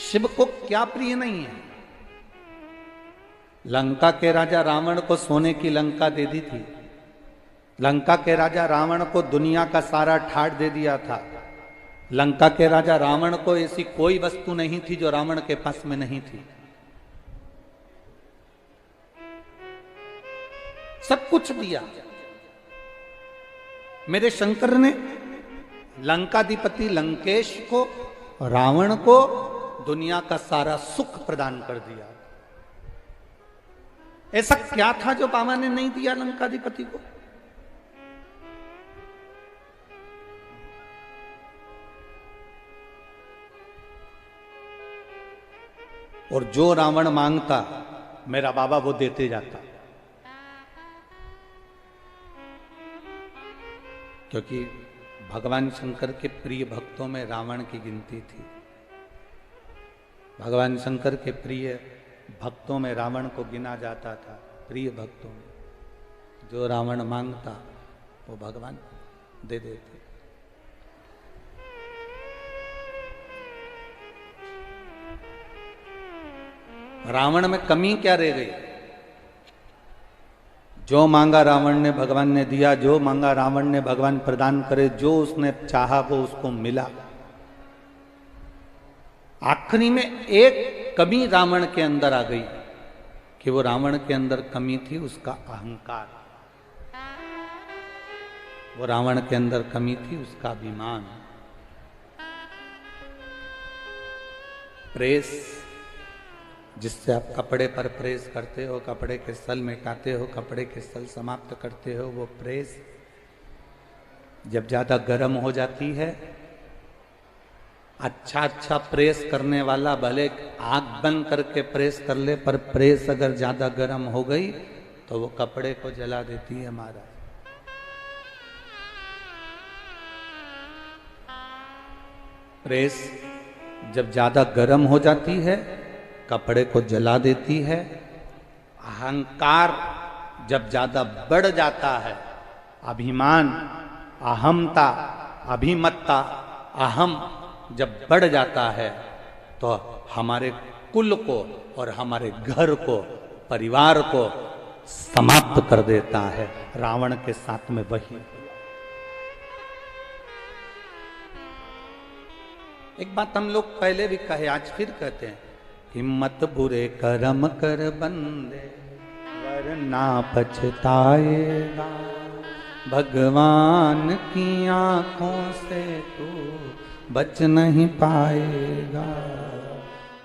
शिव को क्या प्रिय नहीं है? लंका के राजा रावण को सोने की लंका दे दी थी। लंका के राजा रावण को दुनिया का सारा ठाट दे दिया था। लंका के राजा रावण को ऐसी कोई वस्तु नहीं थी जो रावण के पास में नहीं थी। सब कुछ दिया। मेरे शंकर ने लंकाधिपति लंकेश को, रावण को दुनिया का सारा सुख प्रदान कर दिया। ऐसा क्या था जो बाबा ने नहीं दिया लंकाधिपति को? और जो रावण मांगता मेरा बाबा वो देते जाता, क्योंकि भगवान शंकर के प्रिय भक्तों में रावण की गिनती थी। भगवान शंकर के प्रिय भक्तों में रावण को गिना जाता था। प्रिय भक्तों में जो रावण मांगता वो भगवान दे देते। रावण में कमी क्या रह गई? जो मांगा रावण ने भगवान ने दिया, जो मांगा रावण ने भगवान प्रदान करे, जो उसने चाहा वो उसको मिला। आखिरी में एक कमी रावण के अंदर आ गई कि वो रावण के अंदर कमी थी उसका अहंकार। वो रावण के अंदर कमी थी उसका अभिमान। प्रेस, जिससे आप कपड़े पर प्रेस करते हो, कपड़े के सल मिटाते हो, कपड़े के सल समाप्त करते हो, वो प्रेस जब ज्यादा गर्म हो जाती है, अच्छा प्रेस करने वाला भले आग बंद करके प्रेस कर ले, पर प्रेस अगर ज्यादा गर्म हो गई तो वो कपड़े को जला देती है महाराज। प्रेस जब ज्यादा गर्म हो जाती है कपड़े को जला देती है। अहंकार जब ज्यादा बढ़ जाता है, अभिमान, अहमता, अभिमत्ता, अहम जब बढ़ जाता है तो हमारे कुल को और हमारे घर को, परिवार को समाप्त कर देता है। रावण के साथ में वही। एक बात हम लोग पहले भी कहे, आज फिर कहते हैं, हिम्मत बुरे कर्म कर बंदे वरना पछताएगा। भगवान की आंखों से तू बच नहीं पाएगा,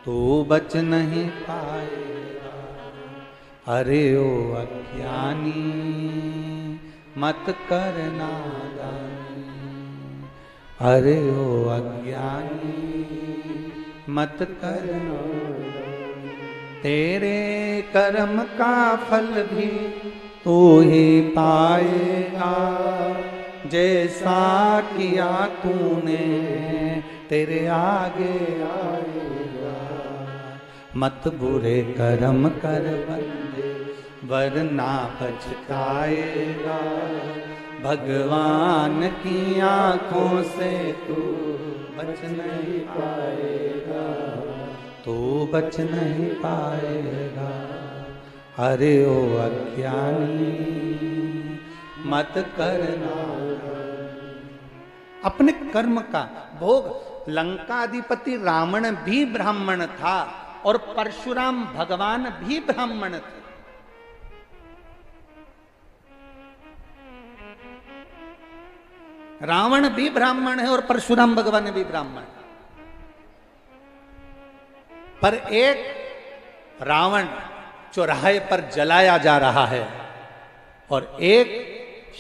तू बच नहीं पाएगा। अरे ओ अज्ञानी मत कर नादानी, अरे ओ अज्ञानी मत कर नादानी। तेरे कर्म का फल भी तू ही पाएगा, जैसा किया तूने तेरे आगे आएगा। मत बुरे कर्म कर बंदे वरना पछताएगा। भगवान की आंखों से तू बच नहीं पाएगा, तू बच नहीं पाएगा। अरे ओ अज्ञानी मत करना। अपने कर्म का भोग। लंकाधिपति रावण भी ब्राह्मण था और परशुराम भगवान भी ब्राह्मण थे। रावण भी ब्राह्मण है और परशुराम भगवान भी ब्राह्मण। पर एक रावण चौराहे पर जलाया जा रहा है और एक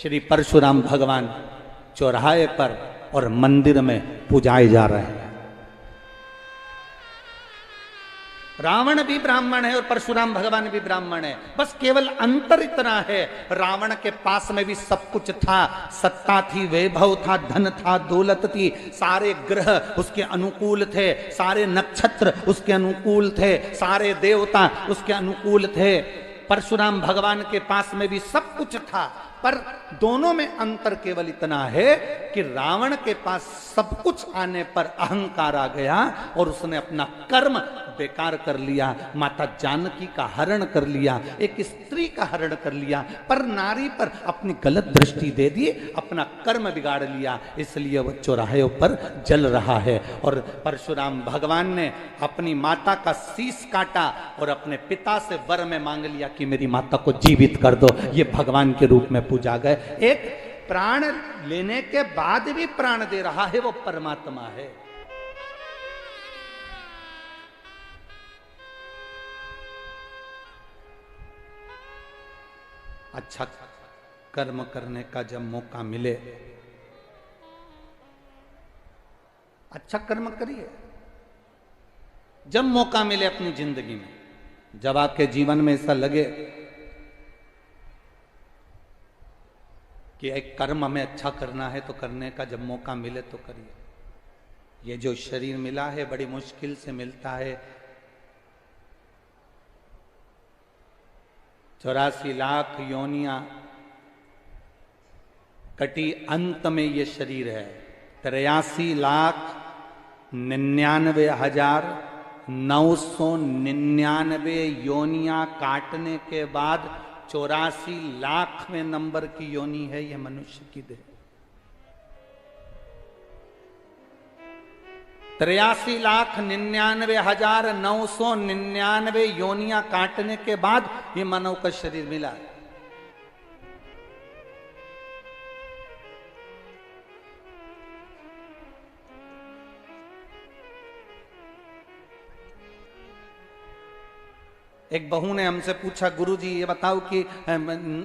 श्री परशुराम भगवान चौराहे पर और मंदिर में पूजाए जा रहे हैं। रावण भी ब्राह्मण है और परशुराम भगवान भी ब्राह्मण है। बस केवल अंतर इतना है, रावण के पास में भी सब कुछ था, सत्ता थी, वैभव था, धन था, दौलत थी, सारे ग्रह उसके अनुकूल थे, सारे नक्षत्र उसके अनुकूल थे, सारे देवता उसके अनुकूल थे। परशुराम भगवान के पास में भी सब कुछ था, पर दोनों में अंतर केवल इतना है कि रावण के पास सब कुछ आने पर अहंकार आ गया और उसने अपना कर्म बेकार कर लिया, माता जानकी का हरण कर लिया, एक स्त्री का हरण कर लिया, पर नारी पर अपनी गलत दृष्टि दे दी, अपना कर्म बिगाड़ लिया, इसलिए वह चौराहे पर जल रहा है। और परशुराम भगवान ने अपनी माता का शीश काटा और अपने पिता से वर में मांग लिया कि मेरी माता को जीवित कर दो। ये भगवान के रूप में पूजा गए। एक प्राण लेने के बाद भी प्राण दे रहा है वो परमात्मा है। अच्छा कर्म करने का जब मौका मिले, अच्छा कर्म करिए। जब मौका मिले अपनी जिंदगी में, जब आपके जीवन में ऐसा लगे कि एक कर्म हमें अच्छा करना है तो करने का जब मौका मिले तो करिए। ये जो शरीर मिला है बड़ी मुश्किल से मिलता है। 84 लाख योनियां कटी, अंत में ये शरीर है। 83,99,999 योनियां काटने के बाद 84 लाखवें नंबर की योनि है ये मनुष्य की देह। 83,99,999 योनियां काटने के बाद ये मानव का शरीर मिला। एक बहू ने हमसे पूछा, गुरुजी ये बताओ कि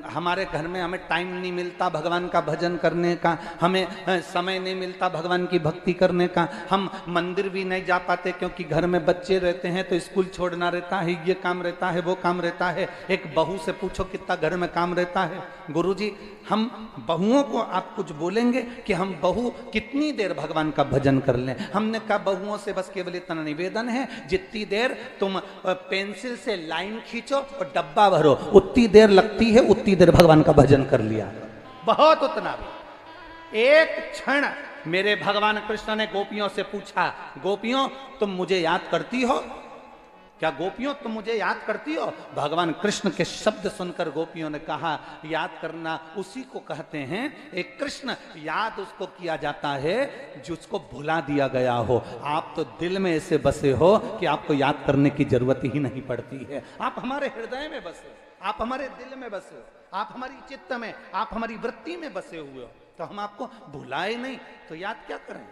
हमारे घर में हमें टाइम नहीं मिलता भगवान का भजन करने का, हमें समय नहीं मिलता भगवान की भक्ति करने का, हम मंदिर भी नहीं जा पाते क्योंकि घर में बच्चे रहते हैं तो स्कूल छोड़ना रहता है, ये काम रहता है, वो काम रहता है। एक बहू से पूछो कितना घर में काम रहता है। गुरुजी हम बहुओं को आप कुछ बोलेंगे कि हम बहू कितनी देर भगवान का भजन कर लें? हमने कहा बहुओं से बस केवल इतना निवेदन है, जितनी देर तुम पेंसिल से लाइन खींचो और डब्बा भरो, उतनी देर लगती है, उतनी देर भगवान का भजन कर लिया। बहुत उतना भी। एक क्षण मेरे भगवान कृष्ण ने गोपियों से पूछा, गोपियों तुम मुझे याद करती हो क्या? गोपियों तुम मुझे याद करती हो? भगवान कृष्ण के शब्द सुनकर गोपियों ने कहा, याद करना उसी को कहते हैं, एक कृष्ण याद उसको किया जाता है जिसको भुला दिया गया हो। आप तो दिल में ऐसे बसे हो कि आपको याद करने की जरूरत ही नहीं पड़ती है। आप हमारे हृदय में बसे, आप हमारे दिल में बसे, आप हमारी चित्त में, आप हमारी वृत्ति में बसे हुए हो, तो हम आपको भुलाए नहीं तो याद क्या करें?